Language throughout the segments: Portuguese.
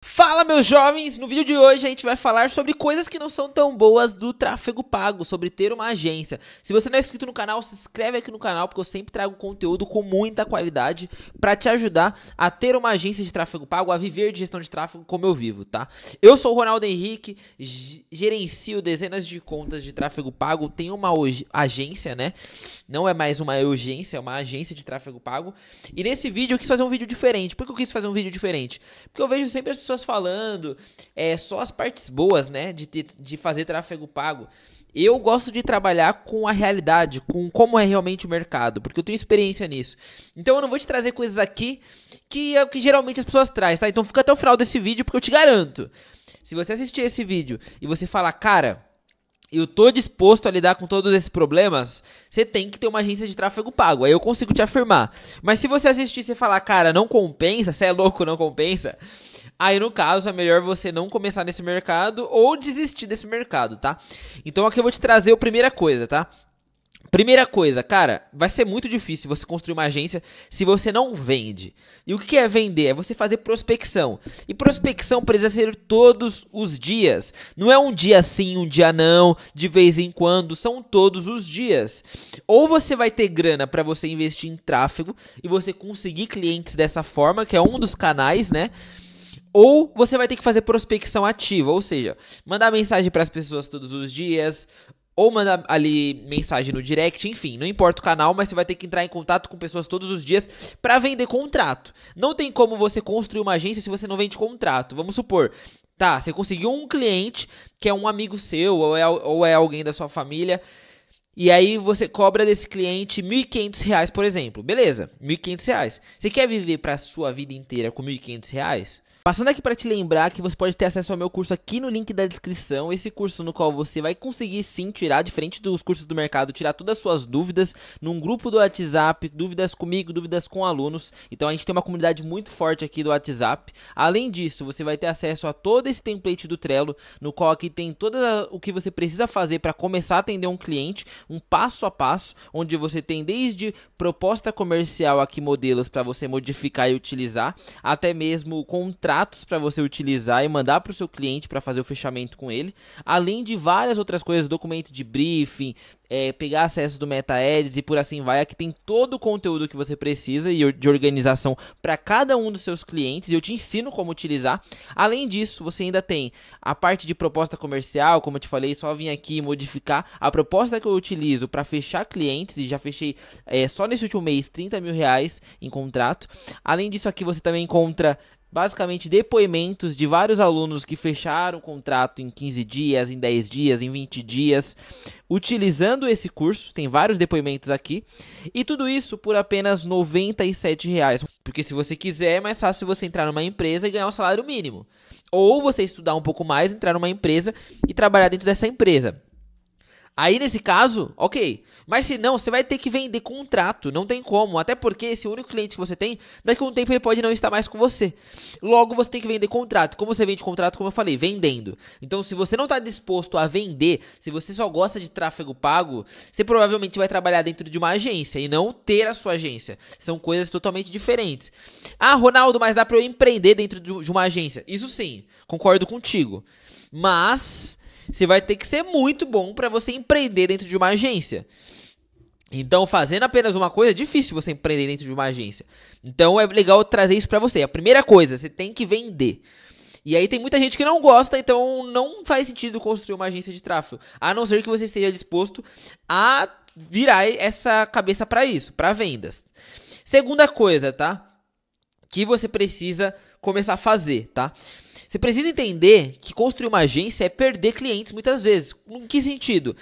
Fala, meus jovens! No vídeo de hoje a gente vai falar sobre coisas que não são tão boas do tráfego pago, sobre ter uma agência. Se você não é inscrito no canal, se inscreve aqui no canal, porque eu sempre trago conteúdo com muita qualidade para te ajudar a ter uma agência de tráfego pago, a viver de gestão de tráfego como eu vivo, tá? Eu sou o Ronaldo Henrique, gerencio dezenas de contas de tráfego pago, tenho uma agência, né? Não é mais uma urgência, é uma agência de tráfego pago. E nesse vídeo eu quis fazer um vídeo diferente. Por que eu quis fazer um vídeo diferente? Porque eu vejo sempre as pessoas falando só as partes boas, né, de fazer tráfego pago. Eu gosto de trabalhar com a realidade, com como é realmente o mercado, porque eu tenho experiência nisso. Então eu não vou te trazer coisas aqui que é o que geralmente as pessoas trazem, tá? Então fica até o final desse vídeo, porque eu te garanto, se você assistir esse vídeo e você falar, cara, eu tô disposto a lidar com todos esses problemas, você tem que ter uma agência de tráfego pago, aí eu consigo te afirmar. Mas se você assistir e falar, cara, não compensa, você é louco, não compensa, aí no caso é melhor você não começar nesse mercado ou desistir desse mercado, tá? Então aqui eu vou te trazer a primeira coisa, tá? Primeira coisa, cara, vai ser muito difícil você construir uma agência se você não vende. E o que é vender? É você fazer prospecção. E prospecção precisa ser todos os dias. Não é um dia sim, um dia não, de vez em quando, são todos os dias. Ou você vai ter grana para você investir em tráfego e você conseguir clientes dessa forma, que é um dos canais, né? Ou você vai ter que fazer prospecção ativa, ou seja, mandar mensagem para as pessoas todos os dias, ou mandar ali mensagem no direct, enfim, não importa o canal, mas você vai ter que entrar em contato com pessoas todos os dias para vender contrato. Não tem como você construir uma agência se você não vende contrato. Vamos supor, tá, você conseguiu um cliente que é um amigo seu ou é alguém da sua família, e aí você cobra desse cliente R$ 1.500, por exemplo. Beleza, R$ 1.500. Você quer viver para a sua vida inteira com R$ 1.500? Passando aqui para te lembrar que você pode ter acesso ao meu curso aqui no link da descrição. Esse curso no qual você vai conseguir sim tirar, diferente dos cursos do mercado, tirar todas as suas dúvidas num grupo do WhatsApp, dúvidas comigo, dúvidas com alunos. Então a gente tem uma comunidade muito forte aqui do WhatsApp. Além disso, você vai ter acesso a todo esse template do Trello, no qual aqui tem todo o que você precisa fazer para começar a atender um cliente, um passo a passo, onde você tem desde proposta comercial aqui, modelos para você modificar e utilizar, até mesmo contratos para você utilizar e mandar para o seu cliente para fazer o fechamento com ele, além de várias outras coisas, documento de briefing, pegar acesso do MetaAds e por assim vai. Aqui tem todo o conteúdo que você precisa e de organização para cada um dos seus clientes, e eu te ensino como utilizar. Além disso, você ainda tem a parte de proposta comercial, como eu te falei, só vim aqui e modificar a proposta que eu utilizo para fechar clientes, e já fechei só nesse último mês R$ 30.000 em contrato. Além disso, aqui você também encontra basicamente depoimentos de vários alunos que fecharam o contrato em 15 dias, em 10 dias, em 20 dias, utilizando esse curso. Tem vários depoimentos aqui. E tudo isso por apenas R$ 97. Porque se você quiser, é mais fácil você entrar numa empresa e ganhar um salário mínimo. Ou você estudar um pouco mais, entrar numa empresa e trabalhar dentro dessa empresa. Aí, nesse caso, ok. Mas se não, você vai ter que vender contrato. Não tem como. Até porque esse único cliente que você tem, daqui a um tempo ele pode não estar mais com você. Logo, você tem que vender contrato. Como você vende contrato? Como eu falei, vendendo. Então, se você não está disposto a vender, se você só gosta de tráfego pago, você provavelmente vai trabalhar dentro de uma agência e não ter a sua agência. São coisas totalmente diferentes. Ah, Ronaldo, mas dá para eu empreender dentro de uma agência? Isso sim, concordo contigo. Mas você vai ter que ser muito bom para você empreender dentro de uma agência. Então, fazendo apenas uma coisa, é difícil você empreender dentro de uma agência. Então, é legal trazer isso para você. A primeira coisa, você tem que vender. E aí tem muita gente que não gosta, então não faz sentido construir uma agência de tráfego. A não ser que você esteja disposto a virar essa cabeça para isso, para vendas. Segunda coisa, tá? Que você precisa começar a fazer, tá? Você precisa entender que construir uma agência é perder clientes muitas vezes. Em que sentido?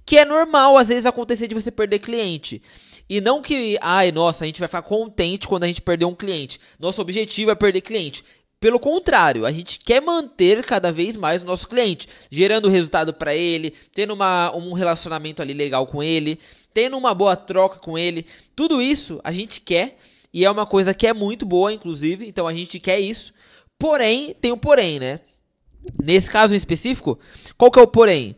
Que é normal, às vezes, acontecer de você perder cliente. E não que, ai, nossa, a gente vai ficar contente quando a gente perder um cliente. Nosso objetivo é perder cliente. Pelo contrário, a gente quer manter cada vez mais o nosso cliente, gerando resultado para ele, tendo um relacionamento ali legal com ele, tendo uma boa troca com ele. Tudo isso a gente quer, e é uma coisa que é muito boa, inclusive, então a gente quer isso. Porém, tem um porém, né? Nesse caso em específico, qual que é o porém?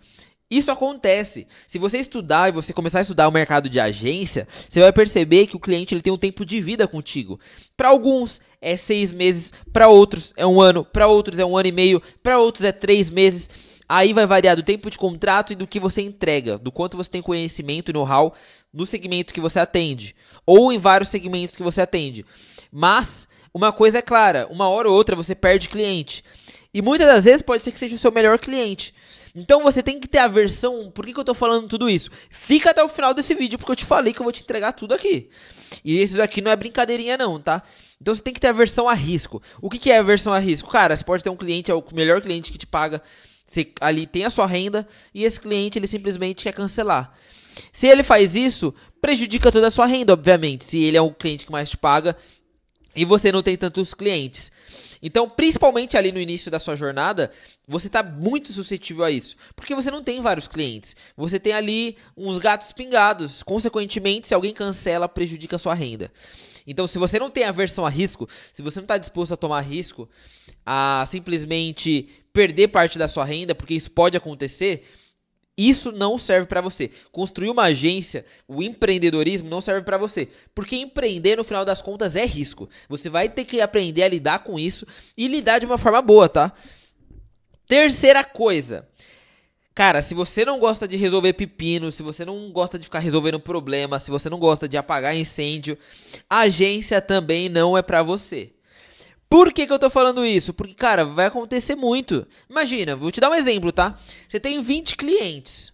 Isso acontece. Se você estudar e você começar a estudar o mercado de agência, você vai perceber que o cliente ele tem um tempo de vida contigo. Para alguns é 6 meses, para outros é 1 ano, para outros é 1 ano e meio, para outros é 3 meses. Aí vai variar do tempo de contrato e do que você entrega, do quanto você tem conhecimento e know-how no segmento que você atende, ou em vários segmentos que você atende. Mas uma coisa é clara, uma hora ou outra você perde cliente. E muitas das vezes pode ser que seja o seu melhor cliente. Então você tem que ter a versão... Por que eu tô falando tudo isso? Fica até o final desse vídeo, porque eu te falei que eu vou te entregar tudo aqui. E isso daqui não é brincadeirinha não, tá? Então você tem que ter a versão a risco. O que é a versão a risco? Cara, você pode ter um cliente, é o melhor cliente que te paga. Você ali tem a sua renda e esse cliente ele simplesmente quer cancelar. Se ele faz isso, prejudica toda a sua renda, obviamente. Se ele é o cliente que mais te paga e você não tem tantos clientes. Então, principalmente ali no início da sua jornada, você está muito suscetível a isso. Porque você não tem vários clientes. Você tem ali uns gatos pingados. Consequentemente, se alguém cancela, prejudica a sua renda. Então, se você não tem aversão a risco, se você não está disposto a tomar risco, a simplesmente perder parte da sua renda, porque isso pode acontecer, isso não serve para você. Construir uma agência, o empreendedorismo não serve para você. Porque empreender, no final das contas, é risco. Você vai ter que aprender a lidar com isso e lidar de uma forma boa, tá? Terceira coisa. Cara, se você não gosta de resolver pepino, se você não gosta de ficar resolvendo problema, se você não gosta de apagar incêndio, a agência também não é para você. Por que eu tô falando isso? Porque, cara, vai acontecer muito. Imagina, vou te dar um exemplo, tá? Você tem 20 clientes.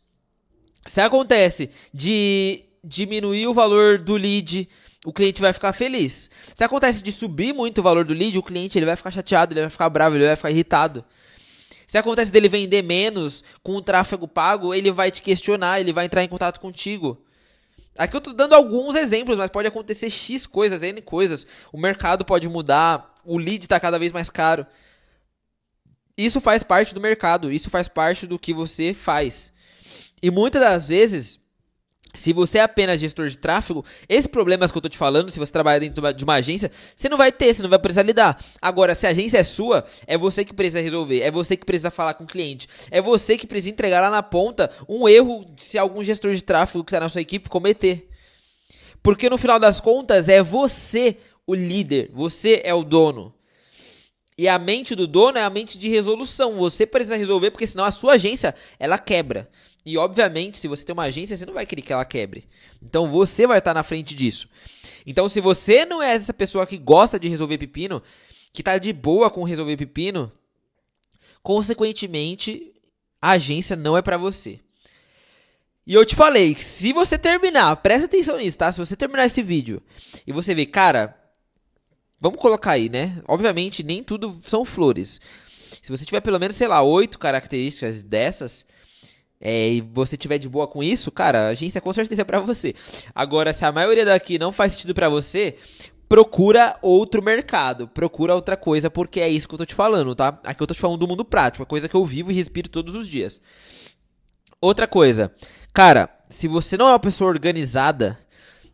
Se acontece de diminuir o valor do lead, o cliente vai ficar feliz. Se acontece de subir muito o valor do lead, o cliente ele vai ficar chateado, ele vai ficar bravo, ele vai ficar irritado. Se acontece dele vender menos com o tráfego pago, ele vai te questionar, ele vai entrar em contato contigo. Aqui eu tô dando alguns exemplos, mas pode acontecer X coisas, N coisas. O mercado pode mudar, o lead tá cada vez mais caro. Isso faz parte do mercado, isso faz parte do que você faz. E muitas das vezes, se você é apenas gestor de tráfego, esses problemas que eu tô te falando, se você trabalha dentro de uma agência, você não vai ter, você não vai precisar lidar. Agora, se a agência é sua, é você que precisa resolver, é você que precisa falar com o cliente, é você que precisa entregar lá na ponta um erro se algum gestor de tráfego que está na sua equipe cometer. Porque no final das contas, é você o líder, você é o dono. E a mente do dono é a mente de resolução. Você precisa resolver, porque senão a sua agência, ela quebra. E obviamente, se você tem uma agência, você não vai querer que ela quebre. Então você vai estar na frente disso. Então se você não é essa pessoa que gosta de resolver pepino, que está de boa com resolver pepino, consequentemente, a agência não é para você. E eu te falei, se você terminar, presta atenção nisso, tá? Se você terminar esse vídeo e você ver, cara, vamos colocar aí, né? Obviamente, nem tudo são flores. Se você tiver pelo menos, sei lá, 8 características dessas, e você tiver de boa com isso, cara, a agência com certeza é pra você. Agora, se a maioria daqui não faz sentido pra você, procura outro mercado, procura outra coisa, porque é isso que eu tô te falando, tá? Aqui eu tô te falando do mundo prático, a coisa que eu vivo e respiro todos os dias. Outra coisa, cara, se você não é uma pessoa organizada,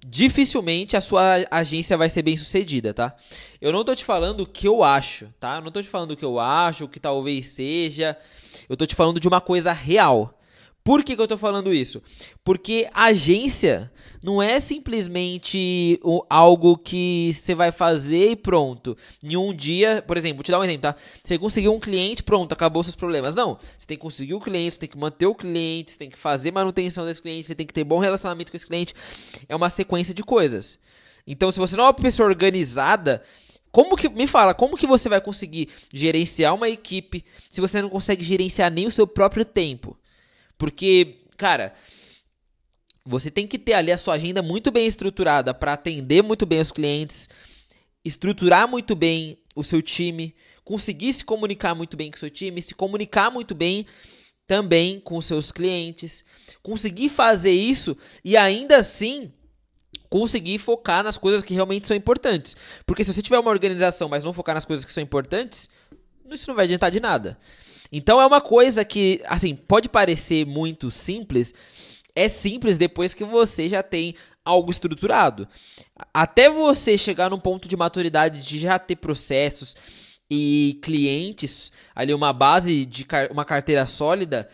dificilmente a sua agência vai ser bem sucedida, tá? Eu não tô te falando o que eu acho, tá? Eu não tô te falando o que eu acho, o que talvez seja. Eu tô te falando de uma coisa real. Por que eu tô falando isso? Porque agência não é simplesmente algo que você vai fazer e pronto. Em um dia, por exemplo, vou te dar um exemplo, tá? Você conseguiu um cliente, pronto, acabou seus problemas. Não, você tem que conseguir o cliente, você tem que manter o cliente, você tem que fazer manutenção desse cliente, você tem que ter bom relacionamento com esse cliente. É uma sequência de coisas. Então, se você não é uma pessoa organizada, me fala, como que você vai conseguir gerenciar uma equipe se você não consegue gerenciar nem o seu próprio tempo? Porque, cara, você tem que ter ali a sua agenda muito bem estruturada para atender muito bem os clientes, estruturar muito bem o seu time, conseguir se comunicar muito bem com o seu time, se comunicar muito bem também com os seus clientes, conseguir fazer isso e ainda assim conseguir focar nas coisas que realmente são importantes. Porque se você tiver uma organização, mas não focar nas coisas que são importantes, isso não vai adiantar de nada. Então é uma coisa que, assim, pode parecer muito simples, é simples depois que você já tem algo estruturado. Até você chegar num ponto de maturidade de já ter processos e clientes, ali uma base de uma carteira sólida,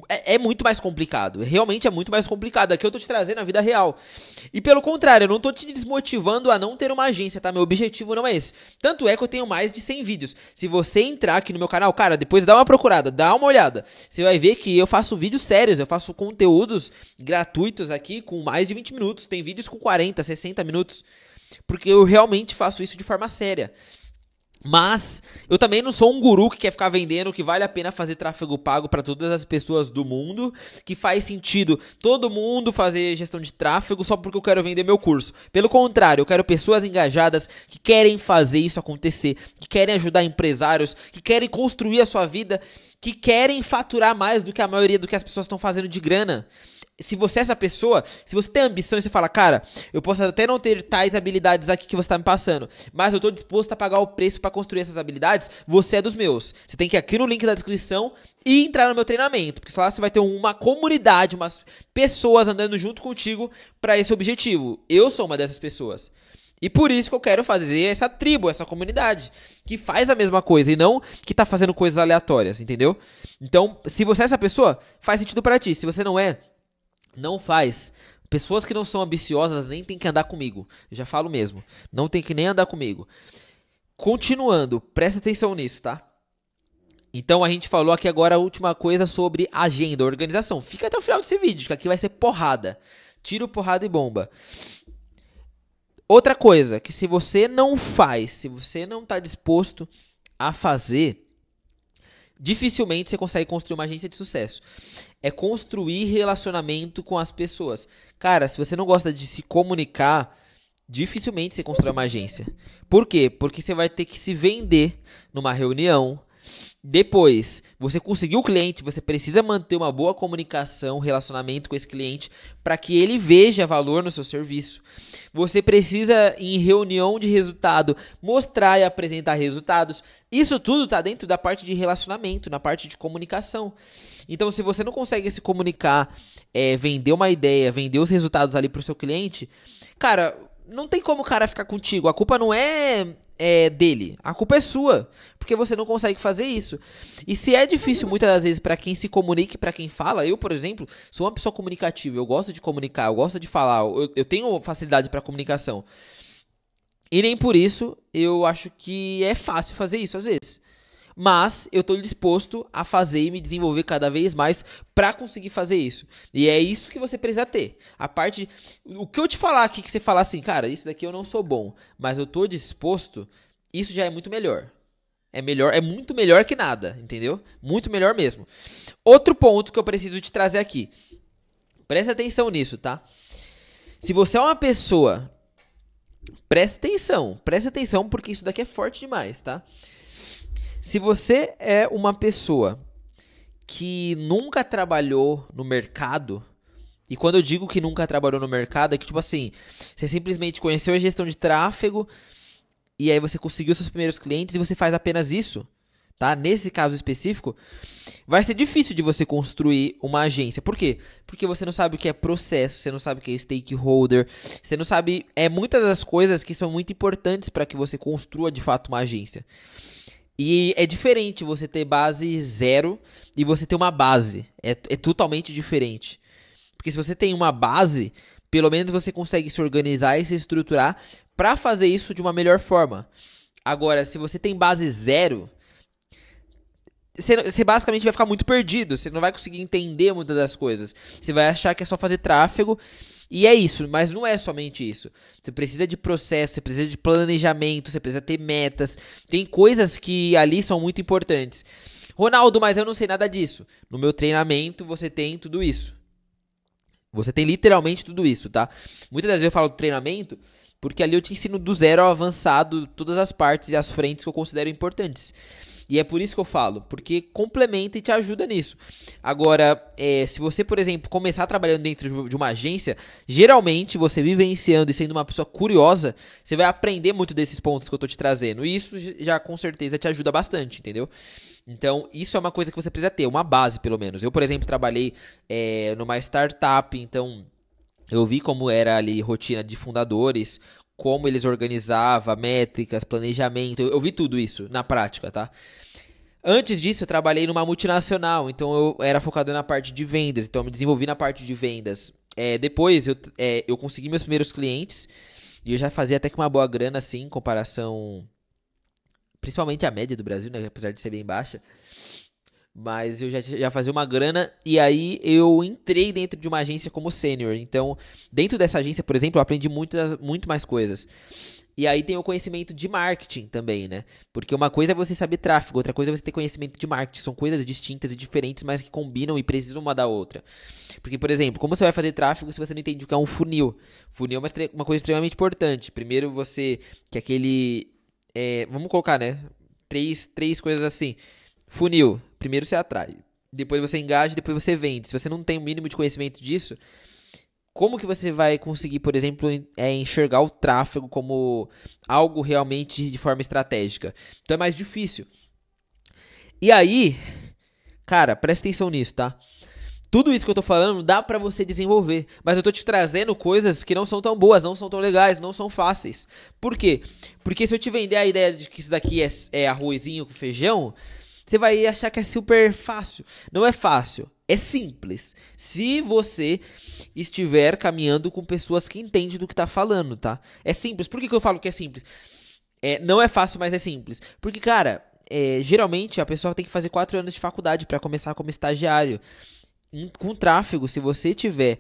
É muito mais complicado. Realmente é muito mais complicado. Aqui eu tô te trazendo a vida real. E pelo contrário, eu não tô te desmotivando a não ter uma agência, tá? Meu objetivo não é esse. Tanto é que eu tenho mais de 100 vídeos. Se você entrar aqui no meu canal, cara, depois dá uma procurada, dá uma olhada. Você vai ver que eu faço vídeos sérios, eu faço conteúdos gratuitos aqui com mais de 20 minutos. Tem vídeos com 40, 60 minutos. Porque eu realmente faço isso de forma séria. Mas eu também não sou um guru que quer ficar vendendo que vale a pena fazer tráfego pago para todas as pessoas do mundo, que faz sentido todo mundo fazer gestão de tráfego só porque eu quero vender meu curso. Pelo contrário, eu quero pessoas engajadas que querem fazer isso acontecer, que querem ajudar empresários, que querem construir a sua vida, que querem faturar mais do que a maioria do que as pessoas estão fazendo de grana. Se você é essa pessoa, se você tem ambição e você fala, cara, eu posso até não ter tais habilidades aqui que você tá me passando, mas eu tô disposto a pagar o preço pra construir essas habilidades, você é dos meus. Você tem que ir aqui no link da descrição e entrar no meu treinamento, porque lá você vai ter uma comunidade, umas pessoas andando junto contigo pra esse objetivo. Eu sou uma dessas pessoas. E por isso que eu quero fazer essa tribo, essa comunidade, que faz a mesma coisa e não que tá fazendo coisas aleatórias, entendeu? Então, se você é essa pessoa, faz sentido pra ti. Se você não é, não faz. Pessoas que não são ambiciosas nem tem que andar comigo. Eu já falo mesmo. Não tem que nem andar comigo. Continuando, presta atenção nisso, tá? Então a gente falou aqui agora a última coisa sobre agenda, organização. Fica até o final desse vídeo, que aqui vai ser porrada. Tiro, porrada e bomba. Outra coisa, que se você não faz, se você não tá disposto a fazer, dificilmente você consegue construir uma agência de sucesso. É construir relacionamento com as pessoas. Cara, se você não gosta de se comunicar, dificilmente você constrói uma agência. Por quê? Porque você vai ter que se vender numa reunião. Depois, você conseguiu o cliente, você precisa manter uma boa comunicação, relacionamento com esse cliente para que ele veja valor no seu serviço. Você precisa, em reunião de resultado, mostrar e apresentar resultados. Isso tudo está dentro da parte de relacionamento, na parte de comunicação. Então, se você não consegue se comunicar, vender uma ideia, vender os resultados ali para o seu cliente, cara, não tem como o cara ficar contigo. A culpa não é dele, a culpa é sua, porque você não consegue fazer isso. E se é difícil muitas das vezes para quem se comunica e para quem fala, eu, por exemplo, sou uma pessoa comunicativa, eu gosto de comunicar, eu gosto de falar, eu tenho facilidade para comunicação. E nem por isso eu acho que é fácil fazer isso às vezes. Mas eu estou disposto a fazer e me desenvolver cada vez mais para conseguir fazer isso. E é isso que você precisa ter. A parte, o que eu te falar aqui, que você falar assim, cara, isso daqui eu não sou bom, mas eu estou disposto, isso já é muito melhor. É melhor, é muito melhor que nada, entendeu? Muito melhor mesmo. Outro ponto que eu preciso te trazer aqui. Presta atenção nisso, tá? Se você é uma pessoa, presta atenção porque isso daqui é forte demais, tá? Se você é uma pessoa que nunca trabalhou no mercado, e quando eu digo que nunca trabalhou no mercado, é que tipo assim, você simplesmente conheceu a gestão de tráfego, e aí você conseguiu seus primeiros clientes e você faz apenas isso, tá? Nesse caso específico, vai ser difícil de você construir uma agência. Por quê? Porque você não sabe o que é processo, você não sabe o que é stakeholder, você não sabe muitas das coisas que são muito importantes para que você construa de fato uma agência. E é diferente você ter base zero e você ter uma base. É totalmente diferente. Porque se você tem uma base, pelo menos você consegue se organizar e se estruturar para fazer isso de uma melhor forma. Agora, se você tem base zero, você basicamente vai ficar muito perdido. Você não vai conseguir entender muitas das coisas. Você vai achar que é só fazer tráfego. E é isso, mas não é somente isso. Você precisa de processo, você precisa de planejamento, você precisa ter metas. Tem coisas que ali são muito importantes. Ronaldo, mas eu não sei nada disso. No meu treinamento você tem tudo isso. Você tem literalmente tudo isso, tá? Muitas das vezes eu falo treinamento porque ali eu te ensino do zero ao avançado todas as partes e as frentes que eu considero importantes. E é por isso que eu falo, porque complementa e te ajuda nisso. Agora, se você, por exemplo, começar trabalhando dentro de uma agência, geralmente você vivenciando e sendo uma pessoa curiosa, você vai aprender muito desses pontos que eu tô te trazendo. E isso já com certeza te ajuda bastante, entendeu? Então, isso é uma coisa que você precisa ter, uma base pelo menos. Eu, por exemplo, trabalhei numa startup, então eu vi como era ali rotina de fundadores, como eles organizavam, métricas, planejamento, eu vi tudo isso na prática, tá? Antes disso, eu trabalhei numa multinacional, então eu era focado na parte de vendas, então eu me desenvolvi na parte de vendas. Depois eu consegui meus primeiros clientes e eu já fazia até que uma boa grana, assim, em comparação, principalmente a média do Brasil, né, apesar de ser bem baixa. Mas eu já fazia uma grana e aí eu entrei dentro de uma agência como sênior. Então, dentro dessa agência, por exemplo, eu aprendi muito mais coisas. E aí tem o conhecimento de marketing também, né? Porque uma coisa é você saber tráfego, outra coisa é você ter conhecimento de marketing. São coisas distintas e diferentes, mas que combinam e precisam uma da outra. Porque, por exemplo, como você vai fazer tráfego se você não entende o que é um funil? Funil é uma coisa extremamente importante. Primeiro você, que aquele... vamos colocar, né? Três coisas assim. Funil, primeiro você atrai. Depois você engaja, depois você vende. Se você não tem o mínimo de conhecimento disso... Como que você vai conseguir, por exemplo, enxergar o tráfego como algo realmente de forma estratégica? Então é mais difícil. E aí, cara, presta atenção nisso, tá? Tudo isso que eu tô falando dá pra você desenvolver, mas eu tô te trazendo coisas que não são tão boas, não são tão legais, não são fáceis. Por quê? Porque se eu te vender a ideia de que isso daqui é arrozinho com feijão, você vai achar que é super fácil. Não é fácil, é simples. Se você estiver caminhando com pessoas que entendem do que tá falando, tá? É simples. Por que eu falo que é simples? Não é fácil, mas é simples. Porque, cara, geralmente a pessoa tem que fazer 4 anos de faculdade pra começar como estagiário. Com tráfego, se você tiver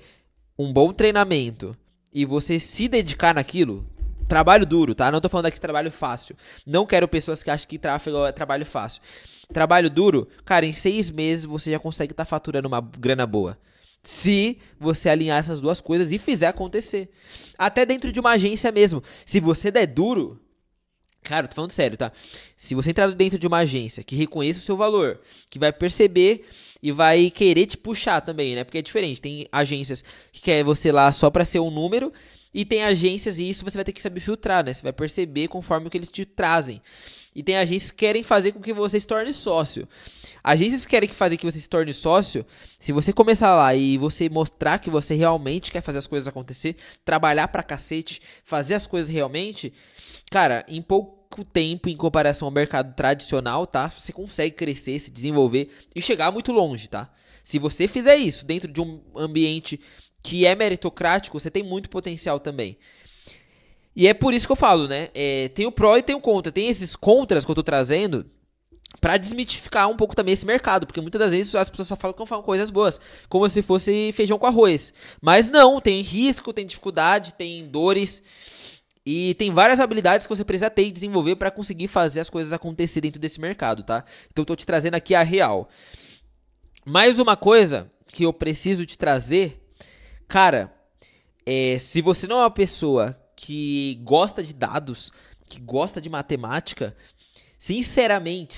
um bom treinamento e você se dedicar naquilo, trabalho duro, tá? Não tô falando aqui de trabalho fácil. Não quero pessoas que acham que tráfego é trabalho fácil. Trabalho duro, cara, em 6 meses você já consegue estar faturando uma grana boa. Se você alinhar essas duas coisas e fizer acontecer. Até dentro de uma agência mesmo. Se você der duro... Cara, tô falando sério, tá? Se você entrar dentro de uma agência que reconheça o seu valor, que vai perceber e vai querer te puxar também, né? Porque é diferente. Tem agências que quer você lá só pra ser um número e tem agências, e isso você vai ter que saber filtrar, né? Você vai perceber conforme o que eles te trazem. E tem agências que querem fazer com que você se torne sócio. Agências que querem fazer que você se torne sócio, se você começar lá e você mostrar que você realmente quer fazer as coisas acontecer, trabalhar pra cacete, fazer as coisas realmente, cara, em pouco tempo, em comparação ao mercado tradicional, tá? Você consegue crescer, se desenvolver e chegar muito longe, tá? Se você fizer isso dentro de um ambiente que é meritocrático, você tem muito potencial também. E é por isso que eu falo, né? Tem o pró e tem o contra. Tem esses contras que eu tô trazendo pra desmitificar um pouco também esse mercado. Porque muitas das vezes as pessoas só falam que falam coisas boas. Como se fosse feijão com arroz. Mas não, tem risco, tem dificuldade, tem dores. E tem várias habilidades que você precisa ter e desenvolver pra conseguir fazer as coisas acontecer dentro desse mercado, tá? Então eu tô te trazendo aqui a real. Mais uma coisa que eu preciso te trazer. Cara, se você não é uma pessoa que gosta de dados, que gosta de matemática, sinceramente,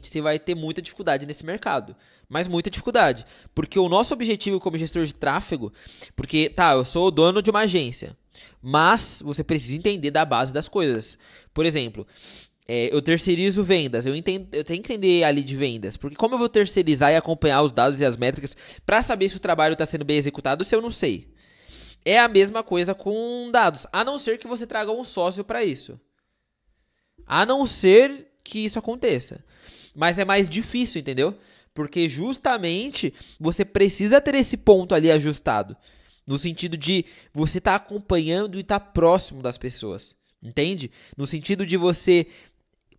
você vai ter muita dificuldade nesse mercado. Mas muita dificuldade. Porque o nosso objetivo como gestor de tráfego, porque, tá, eu sou o dono de uma agência, mas você precisa entender da base das coisas. Por exemplo, eu terceirizo vendas, eu tenho que entender ali de vendas. Porque como eu vou terceirizar e acompanhar os dados e as métricas para saber se o trabalho está sendo bem executado se eu não sei? É a mesma coisa com dados, a não ser que você traga um sócio para isso. A não ser que isso aconteça. Mas é mais difícil, entendeu? Porque justamente você precisa ter esse ponto ali ajustado. No sentido de você estar acompanhando e estar próximo das pessoas. Entende? No sentido de você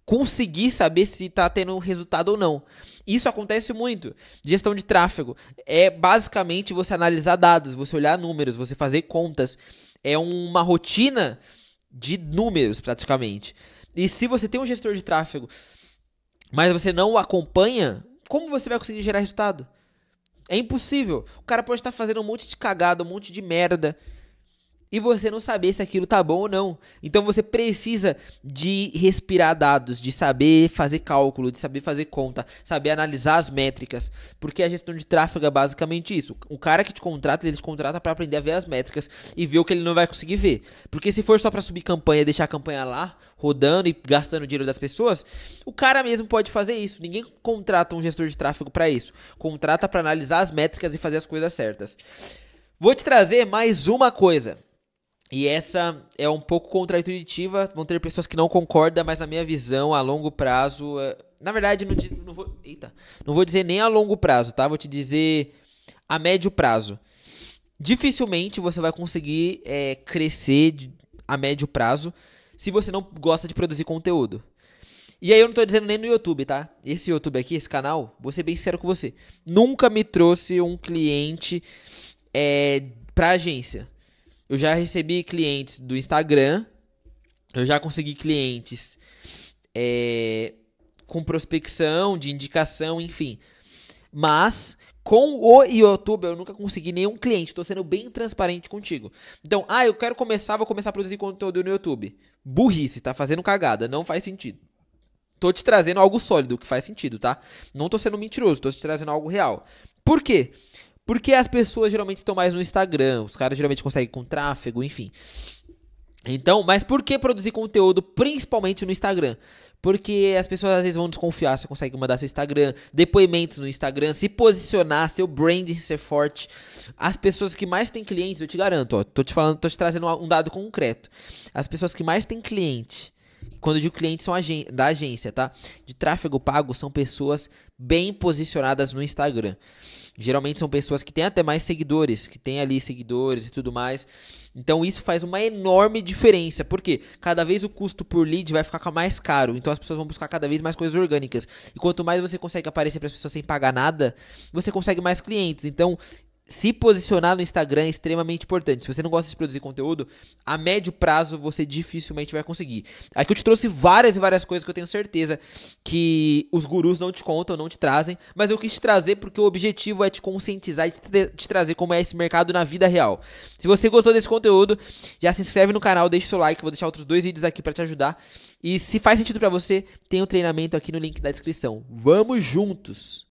conseguir saber se está tendo um resultado ou não. Isso acontece muito. Gestão de tráfego é basicamente você analisar dados, você olhar números, você fazer contas. É uma rotina de números praticamente. E se você tem um gestor de tráfego, mas você não o acompanha, como você vai conseguir gerar resultado? É impossível. O cara pode estar fazendo um monte de cagada, um monte de merda, e você não saber se aquilo tá bom ou não. Então você precisa de respirar dados, de saber fazer cálculo, de saber fazer conta, saber analisar as métricas, porque a gestão de tráfego é basicamente isso. O cara que te contrata, ele te contrata para aprender a ver as métricas e ver o que ele não vai conseguir ver. Porque se for só para subir campanha, deixar a campanha lá, rodando e gastando dinheiro das pessoas, o cara mesmo pode fazer isso. Ninguém contrata um gestor de tráfego para isso. Contrata para analisar as métricas e fazer as coisas certas. Vou te trazer mais uma coisa. E essa é um pouco contraintuitiva, vão ter pessoas que não concordam, mas na minha visão, a longo prazo, Na verdade, não vou dizer nem a longo prazo, tá? Vou te dizer a médio prazo. Dificilmente você vai conseguir crescer a médio prazo se você não gosta de produzir conteúdo. E aí eu não tô dizendo nem no YouTube, tá? Esse YouTube aqui, esse canal, vou ser bem sincero com você, nunca me trouxe um cliente pra agência. Eu já recebi clientes do Instagram, eu já consegui clientes com prospecção, de indicação, enfim. Mas com o YouTube eu nunca consegui nenhum cliente. Tô sendo bem transparente contigo. Então, eu quero começar, vou começar a produzir conteúdo no YouTube. Burrice, tá fazendo cagada, não faz sentido. Tô te trazendo algo sólido, que faz sentido, tá? Não tô sendo mentiroso, tô te trazendo algo real. Por quê? Porque as pessoas geralmente estão mais no Instagram, os caras geralmente conseguem com tráfego, enfim. Então, mas por que produzir conteúdo principalmente no Instagram? Porque as pessoas às vezes vão desconfiar, você consegue mandar seu Instagram, depoimentos no Instagram, se posicionar, seu branding ser forte. As pessoas que mais têm clientes, eu te garanto, ó, tô te trazendo um dado concreto. As pessoas que mais têm cliente, quando eu digo clientes são da agência, tá? De tráfego pago, são pessoas bem posicionadas no Instagram. Geralmente são pessoas que têm até mais seguidores, que têm ali seguidores e tudo mais. Então isso faz uma enorme diferença. Por quê? Cada vez o custo por lead vai ficar mais caro. Então as pessoas vão buscar cada vez mais coisas orgânicas. E quanto mais você consegue aparecer para as pessoas sem pagar nada, você consegue mais clientes. Então se posicionar no Instagram é extremamente importante. Se você não gosta de produzir conteúdo, a médio prazo você dificilmente vai conseguir. Aqui eu te trouxe várias e várias coisas que eu tenho certeza que os gurus não te contam, não te trazem, mas eu quis te trazer porque o objetivo é te conscientizar e te trazer como é esse mercado na vida real. Se você gostou desse conteúdo, já se inscreve no canal, deixa o seu like, vou deixar outros 2 vídeos aqui pra te ajudar. E se faz sentido pra você, tem um treinamento aqui no link da descrição. Vamos juntos!